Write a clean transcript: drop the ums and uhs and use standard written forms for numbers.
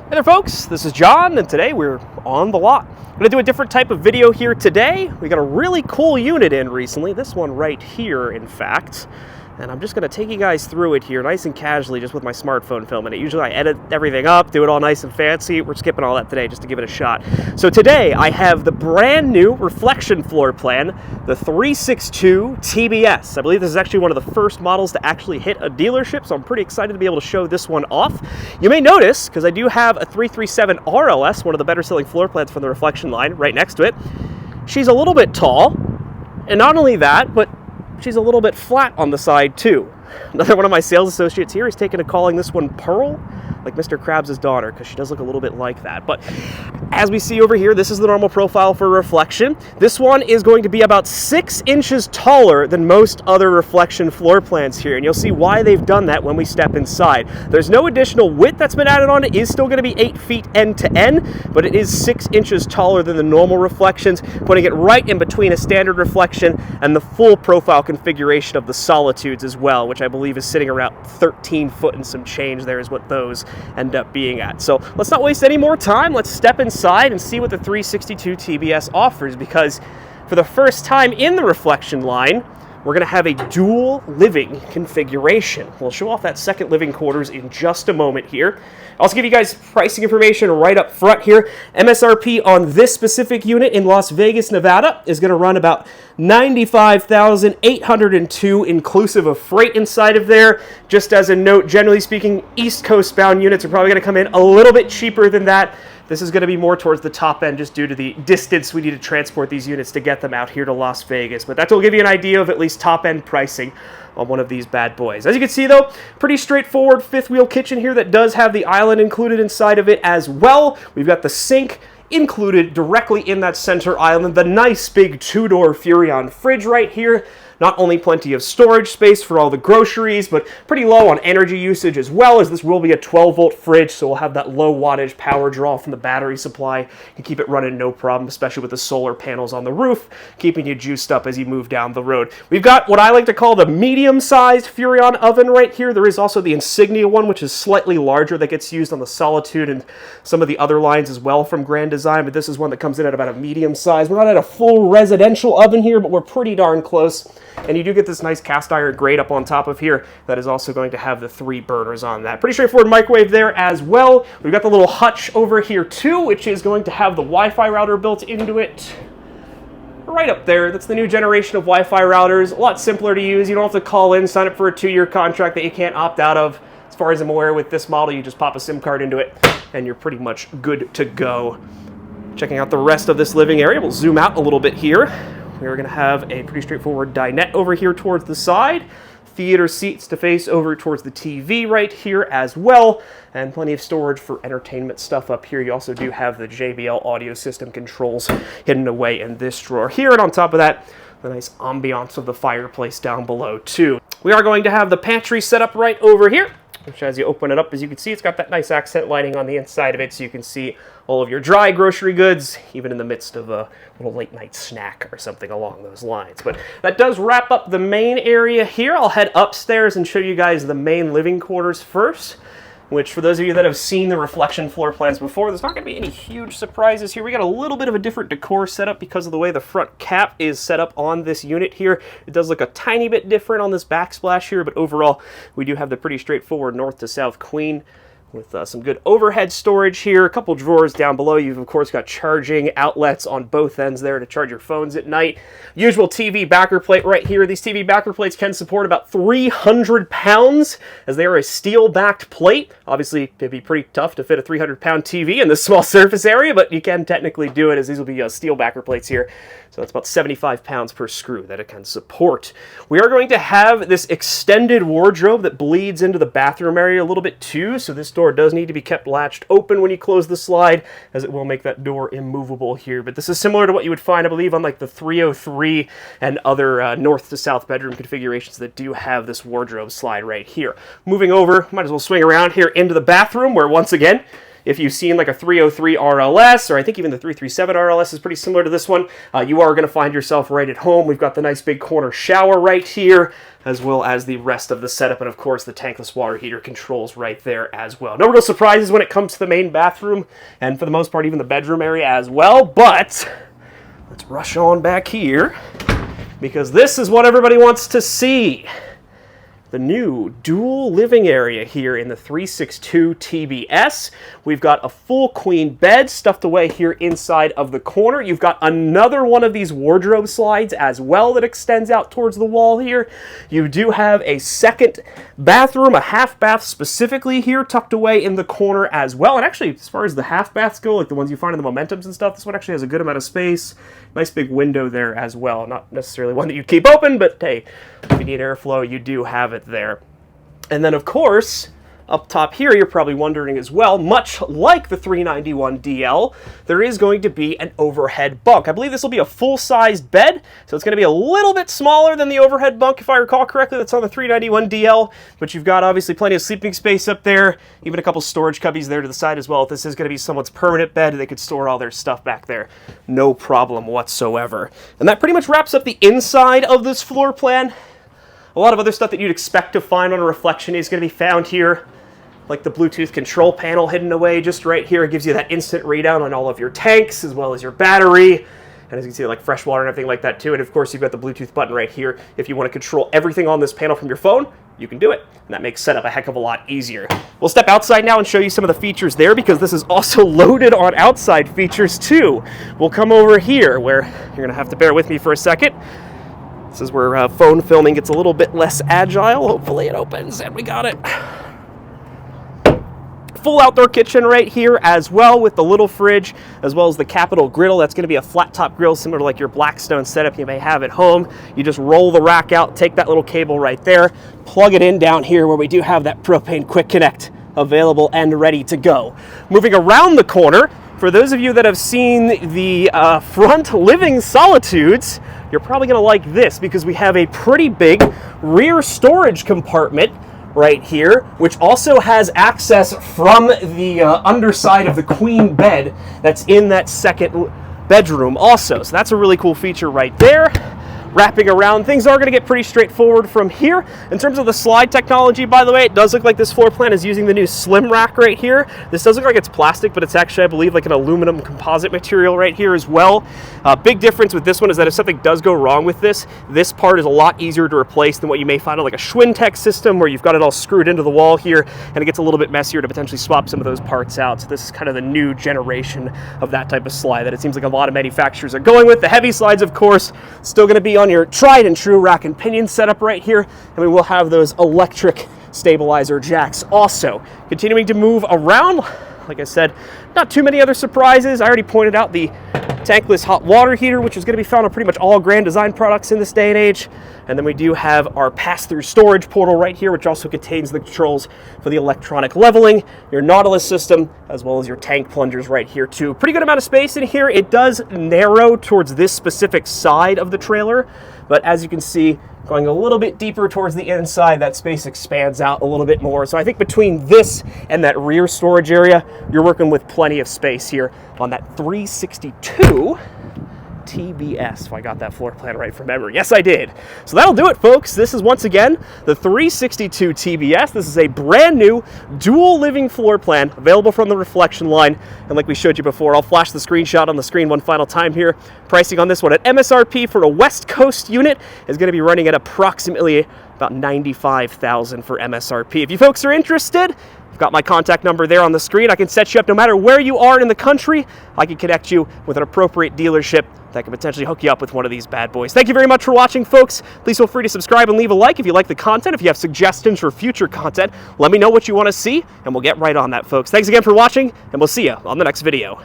Hey there folks, this is John and today we're on the lot. I'm going to do a different type of video here today. We got a really cool unit in recently, this one right here in fact. And I'm just going to take you guys through it here nice and casually just with my smartphone filming it. Usually I edit everything up, do it all nice and fancy. We're skipping all that today just to give it a shot. So today I have the brand new reflection floor plan, the 362 TBS. I believe this is actually one of the first models to actually hit a dealership, so I'm pretty excited to be able to show this one off. You may notice, because I do have a 337 RLS, one of the better selling floor plans from the reflection line, right next to it. She's a little bit tall, and not only that, but she's a little bit flat on the side too. Another one of my sales associates here is taking to calling this one Pearl, like Mr. Krabs' daughter, because she does look a little bit like that. But as we see over here, this is the normal profile for reflection. This one is going to be about 6 inches taller than most other reflection floor plans here, and you'll see why they've done that when we step inside. There's no additional width that's been added on. It is still going to be 8 feet end to end, but it is 6 inches taller than the normal reflections, putting it right in between a standard reflection and the full profile configuration of the Solitudes as well, which I believe is sitting around 13 foot and some change there is what those end up being at. So let's not waste any more time. Let's step inside and see what the 362 TBS offers, because for the first time in the reflection line, we're going to have a dual living configuration. We'll show off that second living quarters in just a moment here. I'll also give you guys pricing information right up front here. MSRP on this specific unit in Las Vegas, Nevada is going to run about $95,802 inclusive of freight inside of there. Just as a note, generally speaking, East Coast bound units are probably going to come in a little bit cheaper than that. This is going to be more towards the top end just due to the distance we need to transport these units to get them out here to Las Vegas. But that will give you an idea of at least top end pricing on one of these bad boys. As you can see though, pretty straightforward fifth wheel kitchen here that does have the island included inside of it as well. We've got the sink included directly in that center island. The nice big 2-door Furrion fridge right here. Not only plenty of storage space for all the groceries, but pretty low on energy usage as well, as this will be a 12-volt fridge, so we'll have that low wattage power draw from the battery supply. You can keep it running no problem, especially with the solar panels on the roof, keeping you juiced up as you move down the road. We've got what I like to call the medium-sized Furrion oven right here. There is also the Insignia one, which is slightly larger, that gets used on the Solitude and some of the other lines as well from Grand Design, but this is one that comes in at about a medium size. We're not at a full residential oven here, but we're pretty darn close. And you do get this nice cast iron grate up on top of here that is also going to have the 3 burners on that. Pretty straightforward microwave there as well. We've got the little hutch over here too, which is going to have the Wi-Fi router built into it. Right up there. That's the new generation of Wi-Fi routers. A lot simpler to use. You don't have to call in, sign up for a 2-year contract that you can't opt out of. As far as I'm aware, with this model, you just pop a SIM card into it and you're pretty much good to go. Checking out the rest of this living area, we'll zoom out a little bit here. We're going to have a pretty straightforward dinette over here towards the side, theater seats to face over towards the TV right here as well, and plenty of storage for entertainment stuff up here. You also do have the JBL audio system controls hidden away in this drawer here, and on top of that, the nice ambiance of the fireplace down below too. We are going to have the pantry set up right over here, which as you open it up, as you can see, it's got that nice accent lighting on the inside of it, so you can see all of your dry grocery goods, even in the midst of a little late night snack or something along those lines. But that does wrap up the main area here. I'll head upstairs and show you guys the main living quarters first, which for those of you that have seen the reflection floor plans before, there's not going to be any huge surprises here. We got a little bit of a different decor setup because of the way the front cap is set up on this unit here. It does look a tiny bit different on this backsplash here, but overall, we do have the pretty straightforward north to south queen with some good overhead storage here. A couple drawers down below. You've, of course, got charging outlets on both ends there to charge your phones at night. Usual TV backer plate right here. These TV backer plates can support about 300 pounds, as they are a steel-backed plate. Obviously, it'd be pretty tough to fit a 300-pound TV in this small surface area, but you can technically do it, as these will be steel backer plates here. So that's about 75 pounds per screw that it can support. We are going to have this extended wardrobe that bleeds into the bathroom area a little bit too, so this door does need to be kept latched open when you close the slide, as it will make that door immovable here. But this is similar to what you would find, I believe, on like the 303 and other north to south bedroom configurations that do have this wardrobe slide right here. Moving over, might as well swing around here into the bathroom, where once again, if you've seen like a 303 RLS, or I think even the 337 RLS is pretty similar to this one, you are going to find yourself right at home. We've got the nice big corner shower right here, as well as the rest of the setup, and of course the tankless water heater controls right there as well. No real surprises when it comes to the main bathroom, and for the most part even the bedroom area as well, but let's rush on back here, because this is what everybody wants to see. The new dual living area here in the 362 TBS. We've got a full queen bed stuffed away here inside of the corner. You've got another one of these wardrobe slides as well that extends out towards the wall here. You do have a second bathroom, a half bath specifically here tucked away in the corner as well. And actually, as far as the half baths go, like the ones you find in the Momentums and stuff, this one actually has a good amount of space. Nice big window there as well. Not necessarily one that you keep open, but hey, if you need airflow, you do have it there. And then, of course, up top here, you're probably wondering as well, much like the 391DL, there is going to be an overhead bunk. I believe this will be a full-sized bed, so it's going to be a little bit smaller than the overhead bunk, if I recall correctly, that's on the 391DL, but you've got obviously plenty of sleeping space up there, even a couple storage cubbies there to the side as well. If this is going to be someone's permanent bed, they could store all their stuff back there. No problem whatsoever. And that pretty much wraps up the inside of this floor plan. A lot of other stuff that you'd expect to find on a reflection is going to be found here, like the Bluetooth control panel hidden away just right here. It gives you that instant readout on all of your tanks as well as your battery. And as you can see, like fresh water and everything like that too. And of course, you've got the Bluetooth button right here. If you want to control everything on this panel from your phone, you can do it. And that makes setup a heck of a lot easier. We'll step outside now and show you some of the features there, because this is also loaded on outside features too. We'll come over here where you're going to have to bear with me for a second. This is where phone filming gets a little bit less agile. Hopefully it opens, and we got it. Full outdoor kitchen right here as well, with the little fridge, as well as the Capital griddle. That's going to be a flat top grill similar to like your Blackstone setup you may have at home. You just roll the rack out, take that little cable right there, plug it in down here where we do have that propane quick connect available and ready to go. Moving around the corner, for those of you that have seen the front living Solitudes, you're probably going to like this, because we have a pretty big rear storage compartment right here, which also has access from the underside of the queen bed that's in that second bedroom also. So that's a really cool feature right there. Wrapping around, things are going to get pretty straightforward from here. In terms of the slide technology, by the way, it does look like this floor plan is using the new slim rack right here. This does look like it's plastic, but it's actually, I believe, like an aluminum composite material right here as well. Big difference with this one is that if something does go wrong with this part is a lot easier to replace than what you may find on like a Schwintek system, where you've got it all screwed into the wall here, and it gets a little bit messier to potentially swap some of those parts out. So this is kind of the new generation of that type of slide that it seems like a lot of manufacturers are going with. The heavy slides, of course, still going to be on your tried and true rack and pinion setup right here, and we will have those electric stabilizer jacks also. Continuing to move around, like I said, not too many other surprises. I already pointed out the tankless hot water heater, which is going to be found on pretty much all Grand Design products in this day and age. And then we do have our pass-through storage portal right here, which also contains the controls for the electronic leveling, your Nautilus system, as well as your tank plungers right here too. Pretty good amount of space in here. It does narrow towards this specific side of the trailer, but as you can see, going a little bit deeper towards the inside, that space expands out a little bit more. So I think between this and that rear storage area, you're working with plenty of space here on that 362 TBS, if I got that floor plan right from memory. Yes, I did. So that'll do it, folks. This is once again the 362 TBS. This is a brand new dual living floor plan available from the Reflection line. And like we showed you before, I'll flash the screenshot on the screen one final time here. Pricing on this one at MSRP for a West Coast unit is going to be running at approximately about $95,000 for MSRP. If you folks are interested, I've got my contact number there on the screen. I can set you up no matter where you are in the country. I can connect you with an appropriate dealership that can potentially hook you up with one of these bad boys. Thank you very much for watching, folks. Please feel free to subscribe and leave a like if you like the content. If you have suggestions for future content, let me know what you want to see, and we'll get right on that, folks. Thanks again for watching, and we'll see you on the next video.